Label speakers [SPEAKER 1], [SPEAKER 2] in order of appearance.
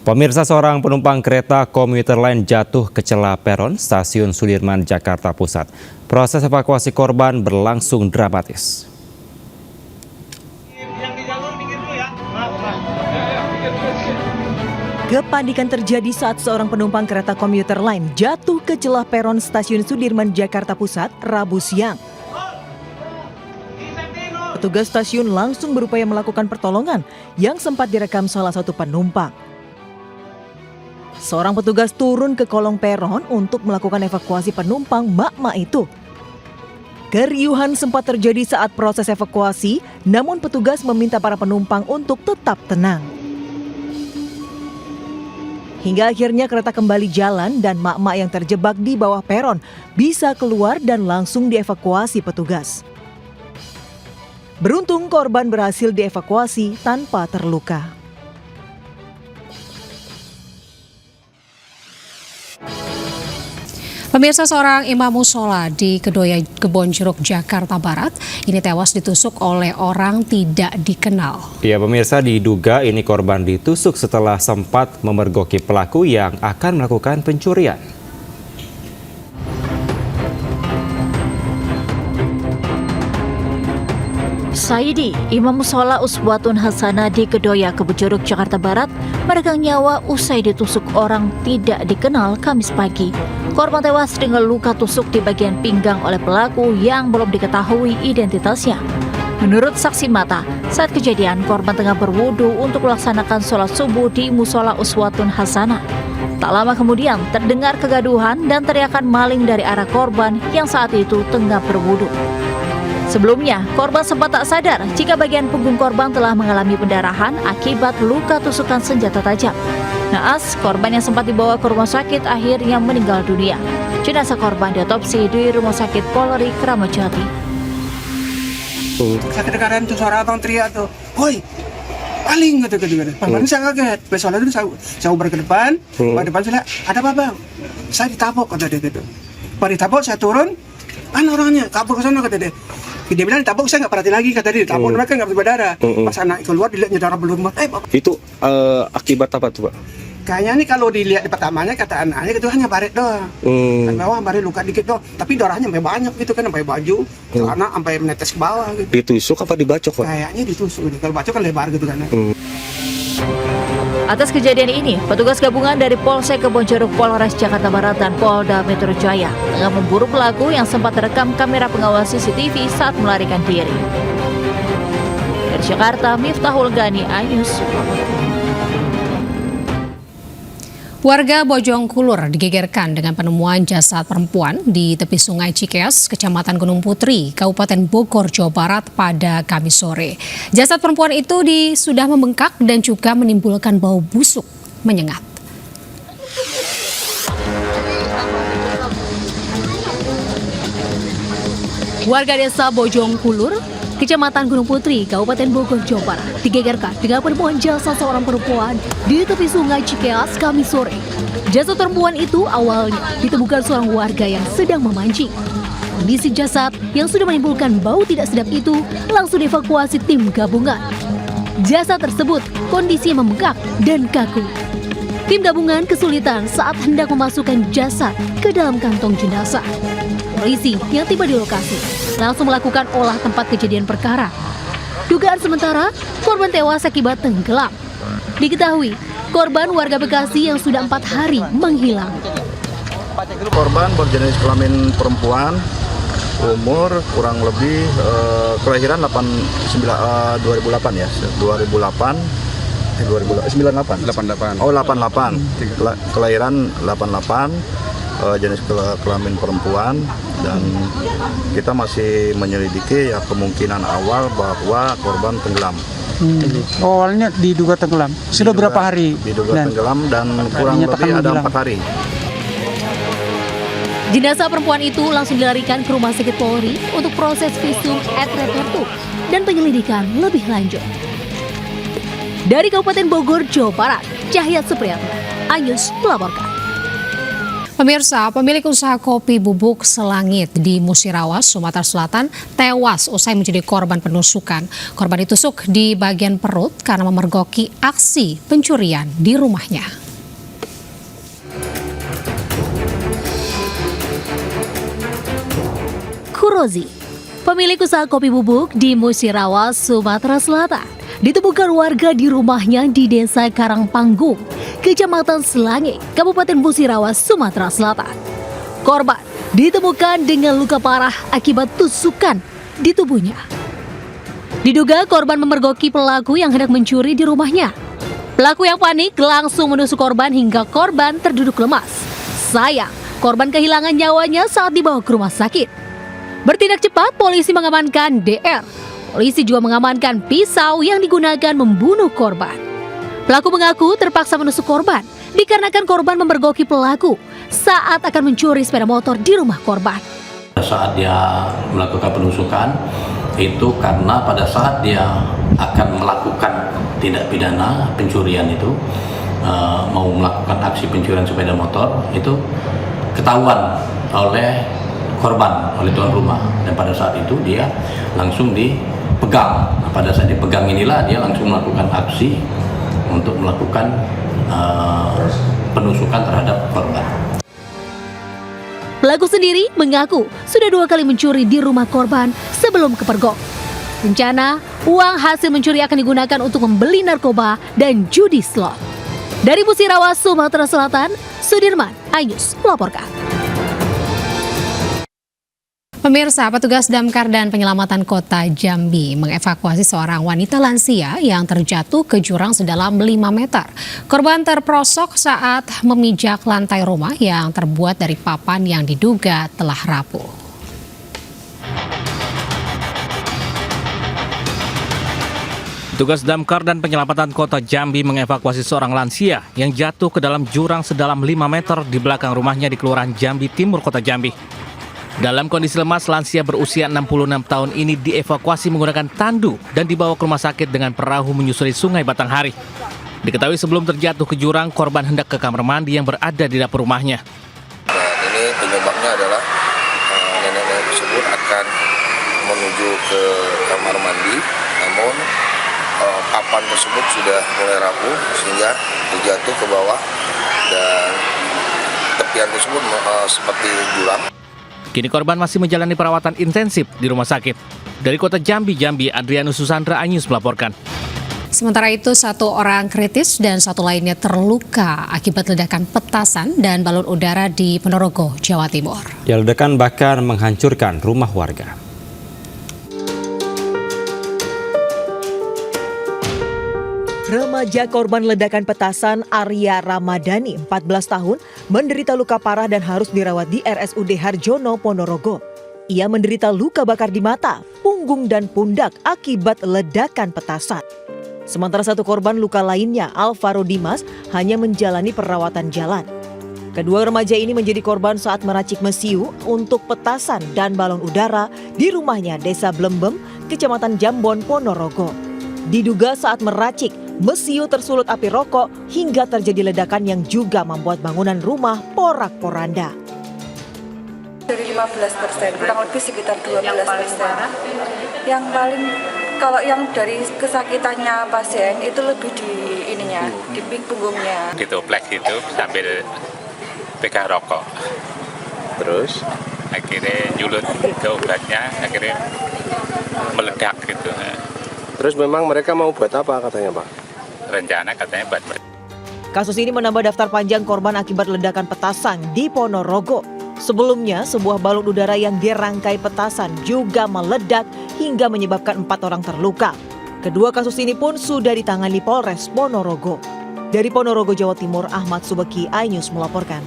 [SPEAKER 1] Pemirsa, seorang penumpang kereta komuter lain jatuh ke celah peron stasiun Sudirman, Jakarta Pusat. Proses evakuasi korban berlangsung dramatis.
[SPEAKER 2] Kepanikan terjadi saat seorang penumpang kereta komuter lain jatuh ke celah peron stasiun Sudirman, Jakarta Pusat, Rabu siang. Petugas stasiun langsung berupaya melakukan pertolongan yang sempat direkam salah satu penumpang. Seorang petugas turun ke kolong peron untuk melakukan evakuasi penumpang mak-mak itu. Keriuhan sempat terjadi saat proses evakuasi, namun petugas meminta para penumpang untuk tetap tenang. Hingga akhirnya kereta kembali jalan dan mak-mak yang terjebak di bawah peron bisa keluar dan langsung dievakuasi petugas. Beruntung korban berhasil dievakuasi tanpa terluka.
[SPEAKER 3] Pemirsa, seorang imam mushola di Kedoya, Kebonjeruk, Jakarta Barat ini tewas ditusuk oleh orang tidak dikenal.
[SPEAKER 1] Ya, pemirsa, diduga ini korban ditusuk setelah sempat memergoki pelaku yang akan melakukan pencurian.
[SPEAKER 4] Saidi, imam mushola Uswatun Hasanah di Kedoya, Kebonjeruk, Jakarta Barat, meregang nyawa usai ditusuk orang tidak dikenal Kamis pagi. Korban tewas dengan luka tusuk di bagian pinggang oleh pelaku yang belum diketahui identitasnya. Menurut saksi mata, saat kejadian korban tengah berwudu untuk melaksanakan sholat subuh di mushola Uswatun Hasanah. Tak lama kemudian terdengar kegaduhan dan teriakan maling dari arah korban yang saat itu tengah berwudu. Sebelumnya, korban sempat tak sadar jika bagian punggung korban telah mengalami pendarahan akibat luka tusukan senjata tajam. Naas, korban yang sempat dibawa ke rumah sakit akhirnya meninggal dunia. Jenazah korban diotopsi di Rumah Sakit Polri Kramat Jati.
[SPEAKER 5] Saya kedengaran tuh suara abang teriak tuh, "Woi, paling!" gitu. Bang, saya kaget. Besoknya itu saya ubar ke depan, depan saya, "Ada apa bang?" "Saya ditabok," kata dia gitu. Pas ditabok saya turun, "Mana orangnya?" "Kabur ke sana," kata dia. Dia bilang ditabok, saya nggak perhati lagi, kata dia. Ditabok mereka nggak berdarah. Pas anak keluar dilihatnya darah belum.
[SPEAKER 6] Itu akibat apa tuh, Pak?
[SPEAKER 5] Kayaknya nih kalau dilihat di pertamanya kata anaknya itu hanya baret doang. Kan bawah baret luka dikit doang, tapi darahnya sampai banyak gitu kan, sampai baju, celana sampai menetes ke bawah gitu.
[SPEAKER 6] Ditusuk apa dibacok, Pak?
[SPEAKER 5] Kayaknya ditusuk gitu. Kalau bacok kan lebar gitu kan.
[SPEAKER 4] Atas kejadian ini, petugas gabungan dari Polsek Kebonjeruk, Polres Jakarta Barat, dan Polda Metro Jaya tengah memburu pelaku yang sempat terekam kamera pengawas CCTV saat melarikan diri. Dari Jakarta, Miftahul Gani, iNews.
[SPEAKER 3] Warga Bojongkulur digegerkan dengan penemuan jasad perempuan di tepi Sungai Cikeas, Kecamatan Gunung Putri, Kabupaten Bogor, Jawa Barat pada Kamis sore. Jasad perempuan itu sudah membengkak dan juga menimbulkan bau busuk menyengat. Warga desa Bojongkulur, Kecamatan Gunung Putri, Kabupaten Bogor, Jawa Barat, digegerkan dengan penemuan jasad seorang perempuan di tepi Sungai Cikeas Kamis sore. Jasad perempuan itu awalnya ditemukan seorang warga yang sedang memancing. Kondisi jasad yang sudah menimbulkan bau tidak sedap itu langsung dievakuasi tim gabungan. Jasad tersebut kondisi membengkak dan kaku. Tim gabungan kesulitan saat hendak memasukkan jasad ke dalam kantong jenazah. Polisi yang tiba di lokasi langsung melakukan olah tempat kejadian perkara. Dugaan sementara, korban tewas akibat tenggelam. Diketahui, korban warga Bekasi yang sudah 4 hari menghilang.
[SPEAKER 7] Korban berjenis kelamin perempuan, umur kurang lebih kelahiran 2008 ya, 98. Oh, 88. Kelahiran 88. Jenis kelamin perempuan, dan kita masih menyelidiki ya kemungkinan awal bahwa korban tenggelam.
[SPEAKER 8] Awalnya diduga tenggelam. Sudah berapa hari?
[SPEAKER 7] Diduga tenggelam dan kurang lebih ada 4 hari.
[SPEAKER 3] Jenazah perempuan itu langsung dilarikan ke Rumah Sakit Polri untuk proses visum et repertum dan penyelidikan lebih lanjut. Dari Kabupaten Bogor, Jawa Barat, Cahyat Supriyatna, iNews melaporkan.
[SPEAKER 9] Pemirsa, pemilik usaha kopi bubuk Selangit di Musirawas, Sumatera Selatan, tewas usai menjadi korban penusukan. Korban ditusuk di bagian perut karena memergoki aksi pencurian di rumahnya.
[SPEAKER 3] Kurozi, pemilik usaha kopi bubuk di Musirawas, Sumatera Selatan, ditemukan warga di rumahnya di Desa Karangpanggung, Kecamatan Selangit, Kabupaten Musirawas, Sumatera Selatan. Korban ditemukan dengan luka parah akibat tusukan di tubuhnya. Diduga korban memergoki pelaku yang hendak mencuri di rumahnya. Pelaku yang panik langsung menusuk korban hingga korban terduduk lemas. Sayang, korban kehilangan nyawanya saat dibawa ke rumah sakit. Bertindak cepat, polisi mengamankan DR. Polisi juga mengamankan pisau yang digunakan membunuh korban. Pelaku mengaku terpaksa menusuk korban dikarenakan korban memergoki pelaku saat akan mencuri sepeda motor di rumah korban.
[SPEAKER 10] Saat dia melakukan penusukan itu karena pada saat dia akan melakukan tindak pidana pencurian itu, mau melakukan aksi pencurian sepeda motor itu ketahuan oleh korban, oleh tuan rumah, dan pada saat itu dia langsung dipegang. Nah, pada saat dipegang inilah dia langsung melakukan aksi untuk melakukan penusukan terhadap korban.
[SPEAKER 3] Pelaku sendiri mengaku sudah 2 kali mencuri di rumah korban sebelum kepergok. Rencana uang hasil mencuri akan digunakan untuk membeli narkoba dan judi slot. Dari Musirawas, Sumatera Selatan, Sudirman Ainus melaporkan.
[SPEAKER 9] Pemirsa, petugas damkar dan penyelamatan kota Jambi mengevakuasi seorang wanita lansia yang terjatuh ke jurang sedalam 5 meter. Korban terprosok saat memijak lantai rumah yang terbuat dari papan yang diduga telah rapuh.
[SPEAKER 11] Petugas damkar dan penyelamatan kota Jambi mengevakuasi seorang lansia yang jatuh ke dalam jurang sedalam 5 meter di belakang rumahnya di Kelurahan Jambi Timur, kota Jambi. Dalam kondisi lemas, lansia berusia 66 tahun ini dievakuasi menggunakan tandu dan dibawa ke rumah sakit dengan perahu menyusuri Sungai Batanghari. Diketahui sebelum terjatuh ke jurang, korban hendak ke kamar mandi yang berada di dapur rumahnya.
[SPEAKER 12] Ini penyebabnya adalah nenek-nenek tersebut akan menuju ke kamar mandi, namun papan tersebut sudah mulai rapuh sehingga terjatuh ke bawah dan tepian tersebut seperti jurang.
[SPEAKER 11] Kini korban masih menjalani perawatan intensif di rumah sakit. Dari kota Jambi, Adrianus Susandra Anyus melaporkan.
[SPEAKER 9] Sementara itu, 1 orang kritis dan 1 lainnya terluka akibat ledakan petasan dan balon udara di Ponorogo, Jawa Timur.
[SPEAKER 1] Ya, ledakan bahkan menghancurkan rumah warga.
[SPEAKER 2] Remaja korban ledakan petasan Arya Ramadhani, 14 tahun, menderita luka parah dan harus dirawat di RSUD Harjono, Ponorogo. Ia menderita luka bakar di mata, punggung dan pundak akibat ledakan petasan. Sementara 1 korban luka lainnya, Alvaro Dimas, hanya menjalani perawatan jalan. Kedua remaja ini menjadi korban saat meracik mesiu untuk petasan dan balon udara di rumahnya Desa Blembem, Kecamatan Jambon, Ponorogo. Diduga saat meracik, mesiu tersulut api rokok hingga terjadi ledakan yang juga membuat bangunan rumah porak-poranda.
[SPEAKER 13] Dari 15%, kurang lebih sekitar 12%. Yang paling, kalau yang dari kesakitannya pasien itu lebih di ininya, di punggungnya.
[SPEAKER 14] Ditoplek itu sambil pegang rokok. Terus? Akhirnya nyulut ke obatnya, akhirnya meledak gitu.
[SPEAKER 6] Terus memang mereka mau buat apa katanya, Pak?
[SPEAKER 14] Rencana katanya buat.
[SPEAKER 2] Kasus ini menambah daftar panjang korban akibat ledakan petasan di Ponorogo. Sebelumnya, sebuah balon udara yang dirangkai petasan juga meledak hingga menyebabkan 4 orang terluka. Kedua kasus ini pun sudah ditangani Polres Ponorogo. Dari Ponorogo, Jawa Timur, Ahmad Subeki, iNews melaporkan.